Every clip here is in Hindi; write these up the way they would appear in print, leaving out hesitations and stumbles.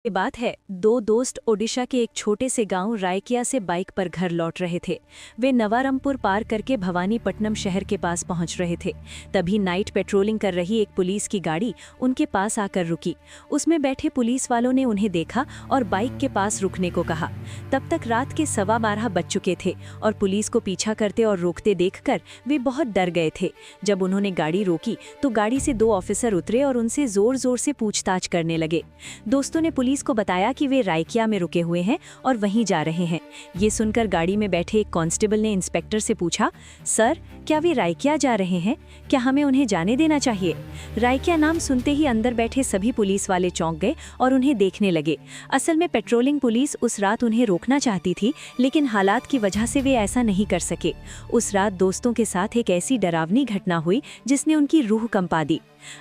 ये बात है, दो दोस्त ओडिशा के एक छोटे से गांव रायकिया से बाइक पर घर लौट रहे थे। वे नवारंगपुर पार करके भवानीपट्टनम शहर के पास पहुंच रहे थे। तभी नाइट पेट्रोलिंग कर रही एक पुलिस की गाड़ी उनके पास आकर रुकी। उसमें बैठे पुलिस वालों ने उन्हें देखा और बाइक के पास रुकने को कहा। तब तक रात के 12:15 बज चुके थे और पुलिस को पीछा करते और रोकते देखकर वे बहुत डर गए थे। जब उन्होंने गाड़ी रोकी तो गाड़ी से 2 ऑफिसर उतरे और उनसे जोर जोर से पूछताछ करने लगे। दोस्तों ने पुलिस को बताया कि वे रायकिया में रुके हुए हैं और वहीं जा रहे हैं। ये सुनकर गाड़ी में बैठे एक कांस्टेबल ने इंस्पेक्टर से पूछा, सर, क्या वे रायकिया जा रहे हैं? क्या हमें उन्हें जाने देना चाहिए? रायकिया नाम सुनते ही अंदर बैठे सभी पुलिस वाले चौंक गए और उन्हें देखने लगे। असल में पेट्रोलिंग पुलिस उस रात उन्हें रोकना चाहती थी, लेकिन हालात की वजह से वे ऐसा नहीं कर सके। उस रात दोस्तों के साथ एक ऐसी डरावनी घटना हुई जिसने उनकी रूह कंपा दी।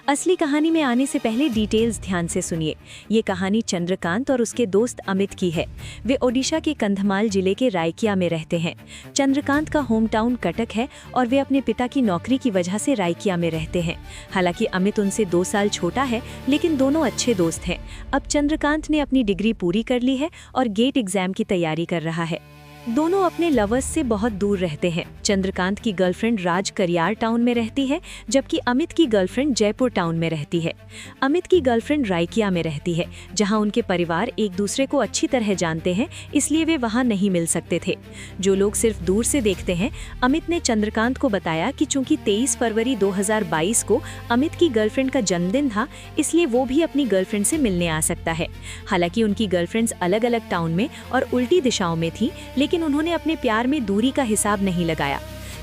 असली कहानी में आने से पहले डिटेल्स ध्यान से सुनिए। ये कहानी चंद्रकांत और उसके दोस्त अमित की है। वे ओडिशा के कंधमाल जिले के रायकिया में रहते हैं। चंद्रकांत का होम टाउन कटक है और वे अपने पिता की नौकरी की वजह से रायकिया में रहते हैं। हालांकि अमित उनसे 2 साल छोटा है, लेकिन दोनों अच्छे दोस्त हैं। अब चंद्रकांत ने अपनी डिग्री पूरी कर ली है और गेट एग्जाम की तैयारी कर रहा है। दोनों अपने लवर्स से बहुत दूर रहते हैं। चंद्रकांत की गर्लफ्रेंड राज करियार टाउन में रहती है, जबकि अमित की गर्लफ्रेंड जयपुर टाउन में रहती है। अमित की गर्लफ्रेंड रायकिया में रहती है, जहां उनके परिवार एक दूसरे को अच्छी तरह जानते हैं, इसलिए वे वहां नहीं मिल सकते थे। जो लोग सिर्फ दूर से देखते हैं, अमित ने चंद्रकांत को बताया कि चूंकि 23 फरवरी 2022 को अमित की गर्लफ्रेंड का जन्मदिन था, इसलिए वो भी अपनी गर्लफ्रेंड से मिलने आ सकता है। हालांकि उनकी गर्लफ्रेंड्स अलग अलग टाउन में और उल्टी दिशाओं में थी, लेकिन उन्होंने अपने प्यार में दूरी का हिसाब नहीं लगाया।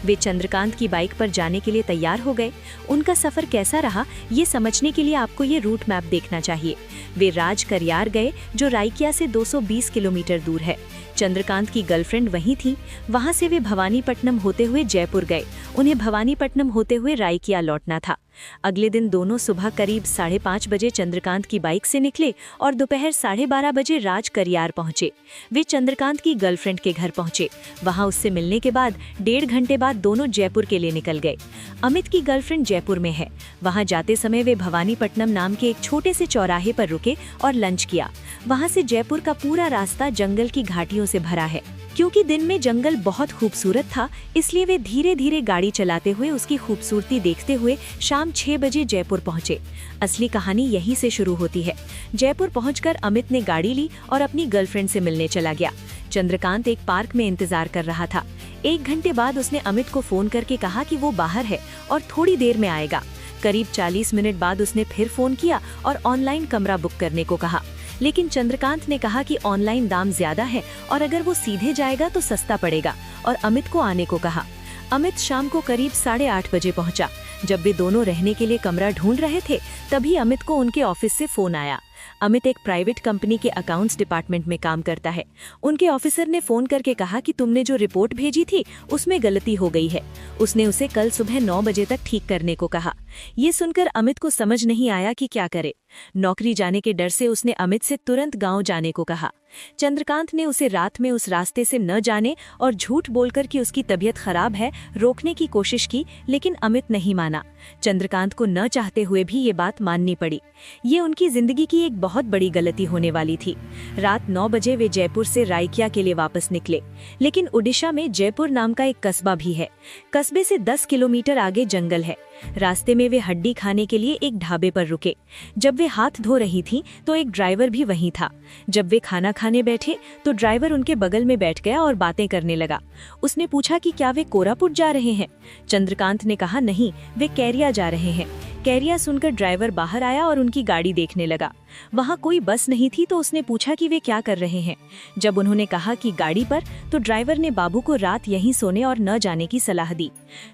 वे चंद्रकांत की बाइक पर जाने के लिए तैयार हो गए। उनका सफर कैसा रहा, ये समझने के लिए आपको ये रूट मैप देखना चाहिए। वे राज करियार गए, जो रायकिया से 220 किलोमीटर दूर है। चंद्रकांत की गर्लफ्रेंड वहीं थी। वहां से वे भवानीपट्टनम होते हुए जयपुर गए। उन्हें भवानीपट्टनम होते हुए रायकिया लौटना था। अगले दिन दोनों सुबह करीब 5:30 बजे चंद्रकांत की बाइक से निकले और दोपहर 12:30 बजे राज करियार पहुंचे। वे चंद्रकांत की गर्लफ्रेंड के घर पहुंचे। वहां उससे मिलने के बाद 1.5 घंटे बाद दोनों जयपुर के लिए निकल गए। अमित की गर्लफ्रेंड जयपुर में है। वहां जाते समय वे भवानीपट्टनम नाम के एक छोटे से चौराहे पर रुके और लंच किया। वहां से जयपुर का पूरा रास्ता जंगल की घाटियों से भरा है। क्योंकि दिन में जंगल बहुत खूबसूरत था, इसलिए वे धीरे धीरे गाड़ी चलाते हुए उसकी खूबसूरती देखते हुए शाम 6 बजे जयपुर पहुंचे। असली कहानी यहीं से शुरू होती है। जयपुर पहुंचकर अमित ने गाड़ी ली और अपनी गर्लफ्रेंड से मिलने चला गया। चंद्रकांत एक पार्क में इंतजार कर रहा था। 1 घंटे बाद उसने अमित को फोन करके कहा कि वो बाहर है और थोड़ी देर में आएगा। करीब 40 मिनट बाद उसने फिर फोन किया और ऑनलाइन कमरा बुक करने को कहा, लेकिन चंद्रकांत ने कहा कि ऑनलाइन दाम ज्यादा है और अगर वो सीधे जाएगा तो सस्ता पड़ेगा, और अमित को आने को कहा। अमित शाम को करीब 8:30 बजे पहुंचा। जब वे दोनों रहने के लिए कमरा ढूंढ रहे थे, तभी अमित को उनके ऑफिस से फोन आया। अमित एक प्राइवेट कंपनी के अकाउंट्स डिपार्टमेंट में काम करता है। उनके ऑफिसर ने फोन करके कहा कि तुमने जो रिपोर्ट भेजी थी उसमें गलती हो गई है। उसने उसे कल सुबह 9 बजे तक ठीक करने को कहा। ये सुनकर अमित को समझ नहीं आया कि क्या करे। नौकरी जाने के डर से उसने अमित से तुरंत गांव जाने को कहा। चंद्रकांत ने उसे रात में उस रास्ते से न जाने और झूठ बोलकर कि उसकी तबीयत खराब है रोकने की कोशिश की, लेकिन अमित नहीं माना। चंद्रकांत को न चाहते हुए भी ये बात माननी पड़ी। ये उनकी जिंदगी की एक बहुत बड़ी गलती होने वाली थी। रात 9 बजे वे जयपुर से रायकिया के लिए वापस निकले, लेकिन ओडिशा में जयपुर नाम का एक कस्बा भी है। कस्बे से 10 किलोमीटर आगे जंगल है। रास्ते में वे हड्डी खाने के लिए एक ढाबे पर रुके। जब वे हाथ धो रही थीं, तो एक ड्राइवर भी वहीं था। जब वे खाना खाने बैठे तो ड्राइवर उनके बगल में बैठ गया और बातें करने लगा। उसने पूछा कि क्या वे कोरापुट जा रहे हैं? चंद्रकांत ने कहा नहीं, वे कैरिया जा रहे हैं। कैरिया सुनकर ड्राइवर बाहर आया और उनकी गाड़ी देखने लगा। वहां कोई बस नहीं थी, तो उसने पूछा कि वे क्या कर रहे हैं। जब उन्होंने कहा कि गाड़ी पर, तो ड्राइवर ने बाबू को रात यहीं सोने और न जाने की सलाह दी।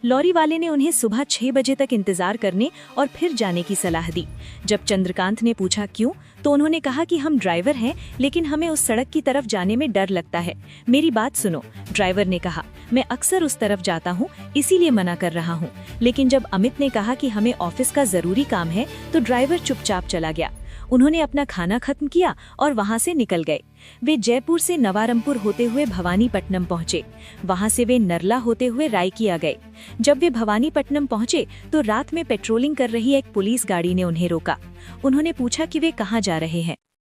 लॉरी वाले ने उन्हें सुबह 6 बजे तक इंतजार करने और फिर जाने की सलाह दी। जब चंद्रकांत ने पूछा क्यों, तो उन्होंने कहा कि हम ड्राइवर हैं, लेकिन हमें उस सड़क की तरफ जाने में डर लगता है। मेरी बात सुनो। ड्राइवर ने कहा, मैं अक्सर उस तरफ जाता हूँ, इसीलिए मना कर रहा हूँ। लेकिन जब अमित ने कहा कि हमें ऑफिस का जरूरी काम है, तो ड्राइवर चुपचाप चला गया। उन्होंने अपना खाना खत्म किया और वहां से निकल गए। वे जयपुर से नवारंगपुर होते हुए भवानीपट्टनम पहुंचे। वहां से वे नरला होते हुए रायकिया गए। जब वे भवानीपट्टनम पहुंचे तो रात में पेट्रोलिंग कर रही एक पुलिस गाड़ी ने उन्हें रोका। उन्होंने पूछा कि वे कहां जा रहे हैं।